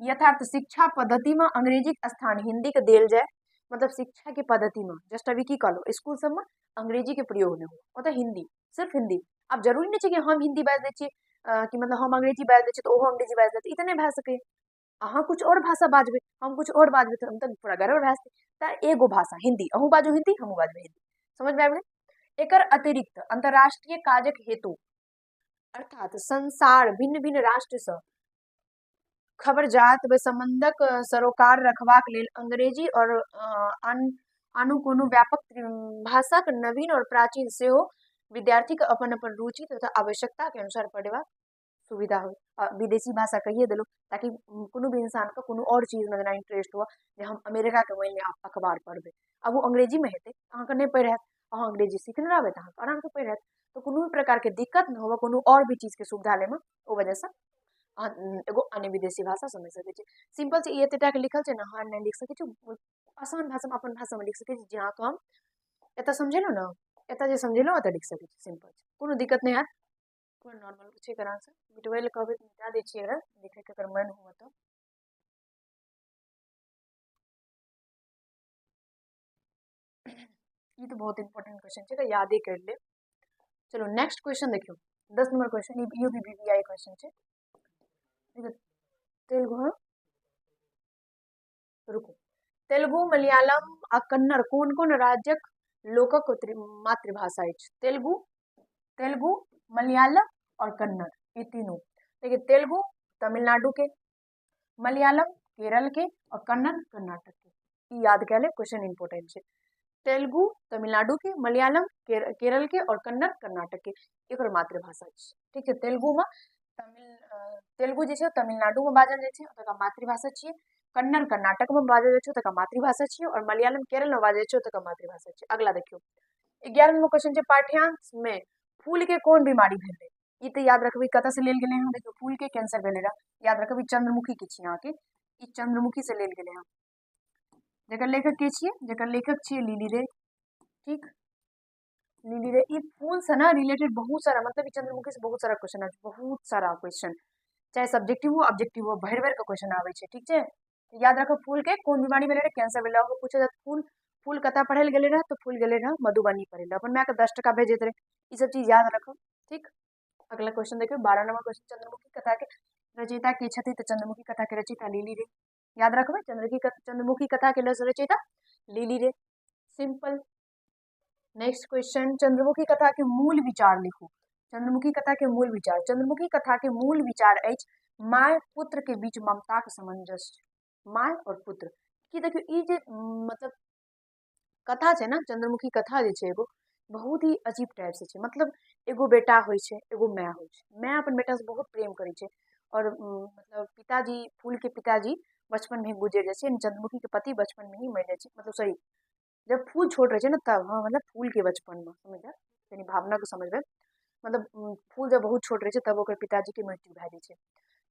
यथार्थ शिक्षा पद्धति में अंग्रेजी के स्थान हिंदी के देल जाए, मतलब शिक्षा के पद्धति में जस्ट अभी की कहलो स्कूल सब में अंग्रेजी के प्रयोग नहीं हो, ओतऽ हिंदी, सिर्फ हिंदी। अब जरूरी नहीं छै कि हम हिंदी बाजि दै छियै कि मतलब हम अंग्रेजी बाजि दै छियै तो ओहो अंग्रेजी बाजि देतै, ई तऽ नहीं भए सकैए। अहाँ कुछ और भाषा बाजबै, हम कुछ और बाजबै तऽ हम तऽ पूरा गड़बड़ भए जेतै। तऽ एगो भाषा हिंदी, अहूँ बाजू हिंदी, हमहूँ बाजबै हिंदी। समझ में आबि गेल। एकर अतिरिक्त अंतर्राष्ट्रीय काजक हेतु अर्थात संसार भिन्न भिन्न राष्ट्र सँ खबर जात व संबंधक सरोकार रखबाक लेल अंग्रेजी और आनु कोनो व्यापक भाषाक नवीन और प्राचीन सेहो विद्यार्थी के अपन अपन रुचि तथा आवश्यकता के अनुसार पढ़ेबाक सुविधा हो। विदेशी भाषा कहिए दिलो ताकि कोनो भी इंसान को कोनो और चीज में जेना इंटरेस्ट हुआ जे हम अमेरिका के मान लिया अखबार पढ़बै, अब वो अंग्रेजी में हेतै अहाँके नहीं पढ़ि हैत, अहाँ अंग्रेजी सीखने रहबै तऽ अहाँके आराम से पढ़ि हैत, तो कोनो भी प्रकार के दिक्कत न होगा, कोनो और भी चीज के सुविधा लेमे ओ वजह से एगो अन्य विदेशी भाषा समझ सकै छी। सिंपल से एतेटा के लिखल छै ना, हार्ड नहीं लिख सकै छी, आसान भाषा में अपन भाषा में लिख सकै छी, जहाँ को हम एतऽ समझेलहुँ ना, एतऽ जे समझेलहुँ ओतऽ लिख सकै छी सिंपल, कोनो दिक्कत नहीं हैत, पूरा नॉर्मल छै एकरा से मिटबै लए कहबै तऽ मिटा दै छियै अगर लिखै के अगर मन हुआ तो। ये तो बहुत इंपॉर्टेंट क्वेश्चन छै, तो याद ही कर ले। चलो नेक्स्ट क्वेश्चन देखियो, 10 नंबर क्वेश्चन, ये भी बीबीआई क्वेश्चन छै। तेलुगु, हाँ रुको, तेलुगु मलयालम आ कन्नड़ कोन कोन राज्यक लोकक मातृभाषा अछि? तेलुगु, तेलुगु, मलयालम और कन्नड़, ये तीनों। देखिए तेलुगु तमिलनाडु के, मलयालम केरल के और कन्नड़ कर्नाटक के। ई याद कर ले, क्वेश्चन इंपोर्टेंट है। तेलुगु तमिलनाडु के, मलयालम केरल के और कन्नड़ कर्नाटक के एकर मातृभाषा छै। ठीक है, तेलुगु में तेलुगु जे छै तमिलनाडु में बाजल जाइ छै, ओतका मातृभाषा छियै। कन्नड़ कर्नाटक में बाजल जाइ छै, ओतका मातृभाषा छियै, और मलयालम केरल में बाजल जाइ छै, ओतका मातृभाषा छियै। अगला देखियो 11 नंबर क्वेश्चन छै, पाठ्यांश में फूल के कोन बीमारी भेल रहे? ई तो याद रखबै कतऽ से लेल गेलै हँ, देखियो फूल के कैंसर भेलै रह, याद रखबै चंद्रमुखी के छियै अहाँके, ई चंद्रमुखी से लेल गेलै हँ। जेकर लेखक के छियै, जेकर लेखक छियै लिली रे। ठीक, लिली रे, ई फूल से ना रिलेटेड बहुत सारा, मतलब चंद्रमुखी से बहुत सारा क्वेश्चन है, बहुत सारा क्वेश्चन, चाहे सब्जेक्टिव हो ऑब्जेक्टिव हो, भरि भरि के क्वेश्चन आवे छै। ठीक छै, याद रखो फूल के कोन बीमारी भेलै रहे, कैंसर भेलै रहे, पूछे जात फूल फूल कतऽ पढ़े ले गेले रहे, तो फूल गेले रहे मधुबनी पढ़े ले, अपन माय के 10 टका भेजैत रहे, ई सब चीज याद रखो। ठीक, अगला क्वेश्चन देखियो 12 नंबर क्वेश्चन, चंद्रमुखी कथा के रचयिता के छथि? तो चंद्रमुखी कथा के रचयिता लिली रे, याद रखबै चंद्रमुखी कथा के रचयिता लिली रे, सिंपल। नेक्स्ट क्वेश्चन, चंद्रमुखी कथा के मूल विचार लिखू। चंद्रमुखी कथा के मूल विचार, चंद्रमुखी कथा के मूल विचार अछि माय पुत्र के बीच ममता के सामंजस्य, माय और पुत्र की। देखियो ई जे मतलब कथा छै ना, चंद्रमुखी कथा जे छै एगो बहुत ही अजीब टाइप से छै, मतलब एगो बेटा होइ छै, एगो माय होइ छै, माय अपन बेटा से बहुत प्रेम करै छै, और मतलब पिताजी फूल के पिताजी बचपन में ही गुजर जाइ छै, चंद्रमुखी के पति बचपन में ही मर जाइ छै, मतलब सही जब फूल छोट रहे छै ना तब, हाँ मतलब फूल के बचपन में, समझ यानी भावना को समझ, मतलब फूल जब बहुत छोट रहे छै तब ओकर पिताजी के मृत्यु भए जाइ छै,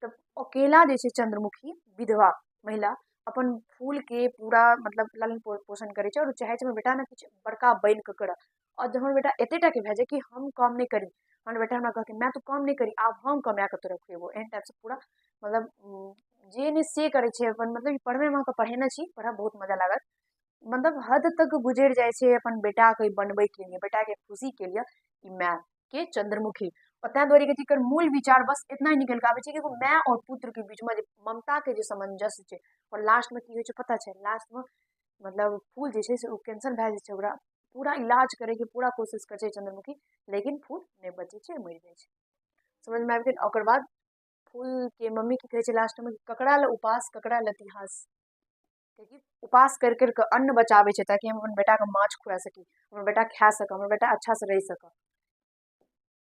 तब अकेला जे छै चंद्रमुखी विधवा महिला अपन फूल के पूरा मतलब लालन पोषण करे छै, और चाहे छै हमर बेटा ना कुछ बड़का बन के करऽ, और जब हमर बेटा एतेटा के भए जाए कि हम काम नहीं करी, हमर बेटा हमरा कहके मैं तो काम नहीं करी, आब हम कमा के तोरा खुएबो, एहन टाइप से पूरा मतलब जे ने से करे छै अपन, मतलब पढ़वे में पढ़ेने छी, पढ़ा बहुत मजा लागत, मतलब हद तक गुजर जाए छै अपन बेटा के बनबै के लिए, बेटा के खुशी के लिए, ई माय के चंद्रमुखी। और तैं दुआरे जेकर मूल विचार बस इतना ही निकल के आबै छै कि एगो माय और पुत्र के बीच में जे ममता के जे सामंजस्य छै, और लास्ट में की होइ छै पता छै, लास्ट में मतलब फूल जे छै से ओ कैंसर भए जाइ छै, ओकरा पूरा इलाज करे के पूरा कोशिश करे छै चंद्रमुखी, लेकिन फूल नहीं बचे छै, मरि जाइ छै। समझ में आबि गेल। ओकर बाद फूल के मम्मी की कहे लास्ट में ककड़ा ल उपास ककड़ा ल इतिहास, कियाकि उपास कर कर के अन्न बचावे छे ताकि हम अपन बेटा के माछ खुआ सकी, हमर बेटा खा सक, हमर बेटा अच्छा से रह सक।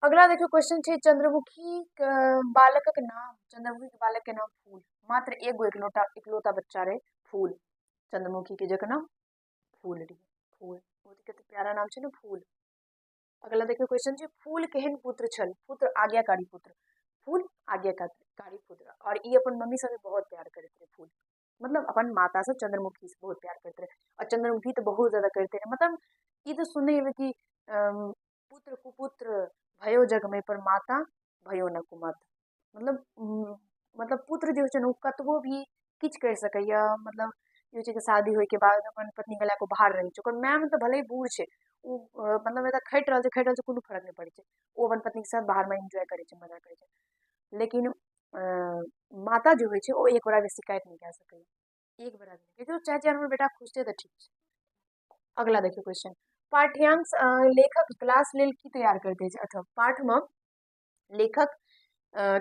अगला देखियो क्वेश्चन छे चंद्रमुखी के बालकक नाम, चंद्रमुखी के बालक के नाम फूल, मात्र एगो इकलौता इकलौता बच्चा रहे फूल, चंद्रमुखी के जकर नाम फूल रही, फूल बहुत कते प्यारा नाम छे ना फूल। अगला देखियो क्वेश्चन छे फूल केहन पुत्र छल, पुत्र आज्ञाकारी पुत्र, फूल आज्ञाकारी पुत्र, और ई अपन मम्मी से बहुत प्यार करते रहे फूल, मतलब अपन माता से चंद्रमुखी से बहुत प्यार करते रहे, और चंद्रमुखी तो बहुत ज्यादा करते रहे, मतलब ये तो सुने हुए कि पुत्र कुपुत्र भयो जग में पर माता भयो न कुमत, मतलब मतलब पुत्र जो है कतबो भी किछ कर सकैया, मतलब जो छै कि शादी होय के बाद अपन पत्नी के को बाहर रहे छै, ओकर माय मतलब भले ही बूढ़ छै, उ मतलब एतऽ खटि रहल छै कोनो फर्क नहीं पड़े छै, ओ अपन पत्नी के साथ बाहर में एंजॉय करे छै, मजा करे छै, लेकिन माता जो होय छै ओ एक बार भी शिकायत नहीं कह सकै, एक बार भी क्योंकि चाहे हमर बेटा खुश छै तऽ ठीक छै। अगला देखियो क्वेश्चन पाठ्यांश लेखक क्लास लेल की तैयार करते छै, अथवा पाठ में लेखक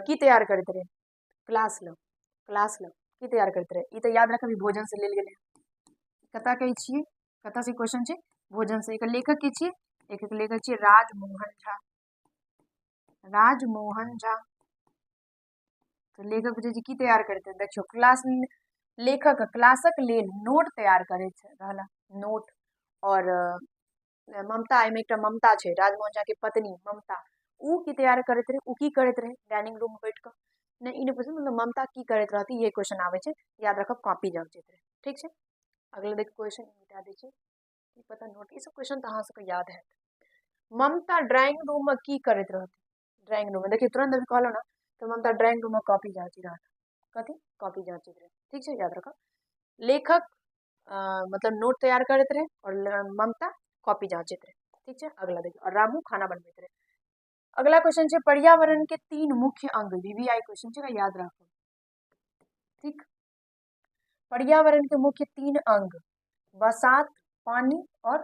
की तैयार करते रहे क्लास ल की तैयार करते रहे, ई तो याद रखब भोजन से लेल गेलै, कता कहै छियै कता से क्वेश्चन छै भोजन से, एकर लेखक के छियै, एक लेखक छियै राजमोहन झा, राजमोहन झा, तो लेखक पूछे की तैयार करते हैं, देखियो क्लास लेखक क्लासक लेल नोट तैयार करे रहला, नोट, और ममता एमे एकटा ममता छै राजमोहन झा के पत्नी ममता, उ की तैयार करैत रहे, उ की करैत रहे डाइनिंग रूम में बैठ के, नहीं ई नहीं पूछे, मतलब ममता की करैत रहती ये क्वेश्चन आवे छै, याद रखब कॉपी जांचैत रहे, ठीक छै। अगला देख क्वेश्चन मिटा दै छी, की पता नोट ई सब क्वेश्चन तो अहाँ सबके याद है। ममता ड्राइंग रूम में की करैत रहती, ड्राइंग रूम में देखिए तुरंत अभी कहलो ना, तो ममता ड्राइंग रूम में कॉपी जांची रहा, कथी कॉपी जांचैत रहे, ठीक छै याद रखब। लेखक मतलब नोट तैयार करैत रहे और ममता कॉपी जांचैत रहे, ठीक है। अगला देखिए और रामू खाना बनबैत रहे। अगला क्वेश्चन है पर्यावरण के 3 मुख्य अंग, वीवीआई क्वेश्चन है, याद रखो, ठीक। पर्यावरण के मुख्य 3 अंग बसात, पानी और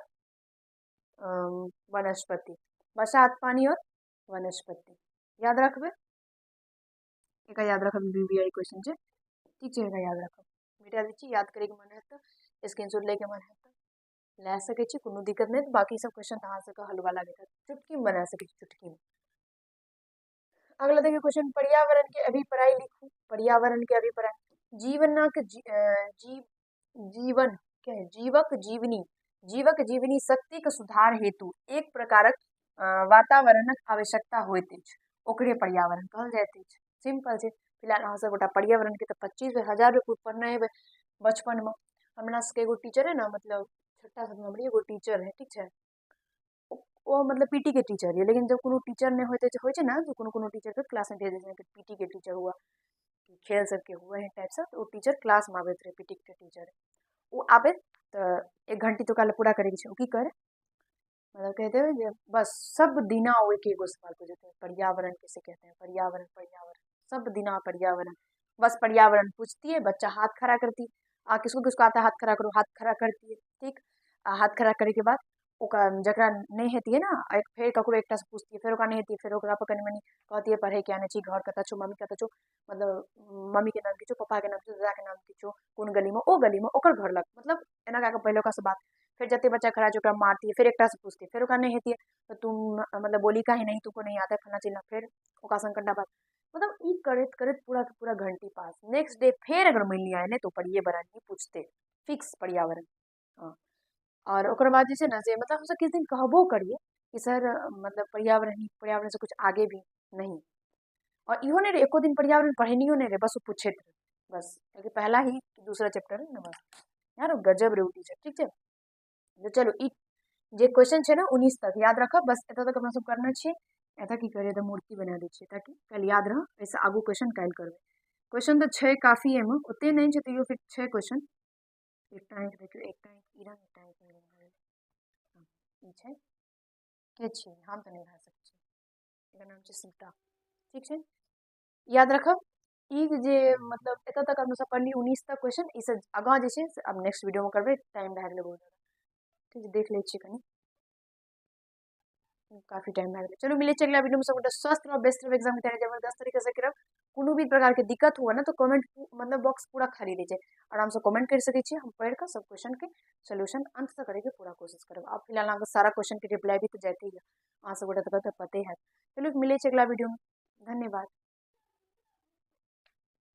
वनस्पति, बसात, पानी और वनस्पति, याद रखबे, एक याद रखब वीवीआई क्वेश्चन है, ठीक है, याद रखब, मिटा दी छी, याद करे के मन है तो स्क्रीनशॉट लेके मन है तो ला सके छी, कोनो दिक्कत नहीं, बाकी सब क्वेश्चन अहाँ सबके हलवा लागे चुटकी में बना सके छी, चुटकी में। अगला देखिए क्वेश्चन पर्यावरण के अभिप्राय लिखू, पर्यावरण के अभिप्राय जीवनक जीवन क्या है, जीवक जीवनी शक्ति के सुधार हेतु एक प्रकारक वातावरणक आवश्यकता होइत अछि, ओकरे पर्यावरण कहल जाइत अछि, सिंपल छै। फिलहाल अहाँ सब गोटा पर्यावरण के तो 25,000 रुपये पढ़ने हेबै बचपन में, हमरा सबके एगो टीचर है ना, मतलब छठा सब में एगो टीचर है, ठीक है, वो मतलब पीटी के टीचर है, लेकिन जब कोनो टीचर नहीं होते हो ना, तो कोनो टीचर के क्लास में भेज देते हैं, पीटी के टीचर हुआ, खेल सबके हुआ है टाइप से, तो टीचर क्लास में आबे रहे, पीटी के टीचर वो आबे तो 1 घंटी तो कल पूरा करे की करे, मतलब कहते हैं जे बस सब दिना वो एक एगो सवाल पूछते हैं, पर्यावरण किसे कहते हैं, पर्यावरण पर्यावरण सब दिना पर्यावरण, बस पर्यावरण पूछती है, बच्चा हाथ खड़ा करती है, किसको किसको आता है हाथ खड़ा करो, हाथ खड़ा करती है, ठीक, हाथ खड़ा करे के बाद जकरा नहीं हेती है ना, फिर ककरो एकटा से पूछती है, फिर ओकरा नहीं हेती है, फिर ओकरा पर कनी मनी कहती है पढ़े के आने छी, घर कतऽ छो, मम्मी कतऽ छो, मतलब मम्मी के नाम की छो, पापा के नाम छो, दादा के नाम की छो, कोन गली में, ओ गली में ओकर घर लग, मतलब एना कऽ पहले ओकरा से बात, फिर जते बच्चा खड़ा छै ओकरा मारती है, फिर एकटा से पूछती है, फिर ओकरा नहीं हेती है तो तुम मतलब बोली काहे नहीं, तुमको नहीं आता है फलना चिल्ला, फिर ओकरा संग कनिटा बात, मतलब ई करैत करैत पूरा के पूरा घंटी पास, नेक्स्ट डे फिर अगर मान लिया है तो पर्यावरण ही पूछते, फिक्स पर्यावरण, हाँ। और ओकर बाद जैसे ना से मतलब हम सब किस दिन कहबो करिए कि सर मतलब पर्यावरण से कुछ आगे भी नहीं, और इहो नहीं रहे एको दिन पर्यावरण पढ़ेनियो नहीं रहे, बस वो पूछे थे, बस क्योंकि पहला ही दूसरा चैप्टर है ना, बस यार गजब रे टीचर, ठीक है। तो चलो ई जे क्वेश्चन है ना 19 तक याद रखब, बस एत तक अपना सब करना चाहिए, एत की करे तो मूर्ति बना दै छियै ताकि कल याद रह, ऐसे आगू क्वेश्चन कल करबै, क्वेश्चन तो 6 काफी है, ओते नहीं छै तैयो फिर 6 क्वेश्चन, एकटा एक देखियो, एकटा एक ईरन, एकटा एक ई छै के छी, हम तो नहीं भए सकै छी, एकर नाम छै सीता, ठीक है, याद रखब। ई जे मतलब एत तक हम सब पढ़ली 19 तक क्वेश्चन, ई से आगाँ जे छै से अब नेक्स्ट वीडियो में करबै, टाइम भए गेलै बहुत ज़्यादा, ठीक है, देख लै छियै कनी, काफी टाइम भए गेलै, चलो मिलै छै अगला वीडियो में, सब गोटा स्वस्थ रहो, बेस्ट रहो, एग्जाम के तैयारी जबरदस्त तरीके से करब। कोनो भी प्रकार के दिक्कत हुआ ना तो कमेंट मतलब बॉक्स पूरा खाली रह जाए, आराम से कमेंट कर सकै छी, हम पढ़ के सब क्वेश्चन के सोल्यूशन अंत तक करे के पूरा कोशिश करब। अब फिलहाल अहाँके सारा क्वेश्चन के रिप्लाई भी तो जाते ही, अहाँ सब गोटा तो पते है। चलो मिले अगला वीडियो में, धन्यवाद।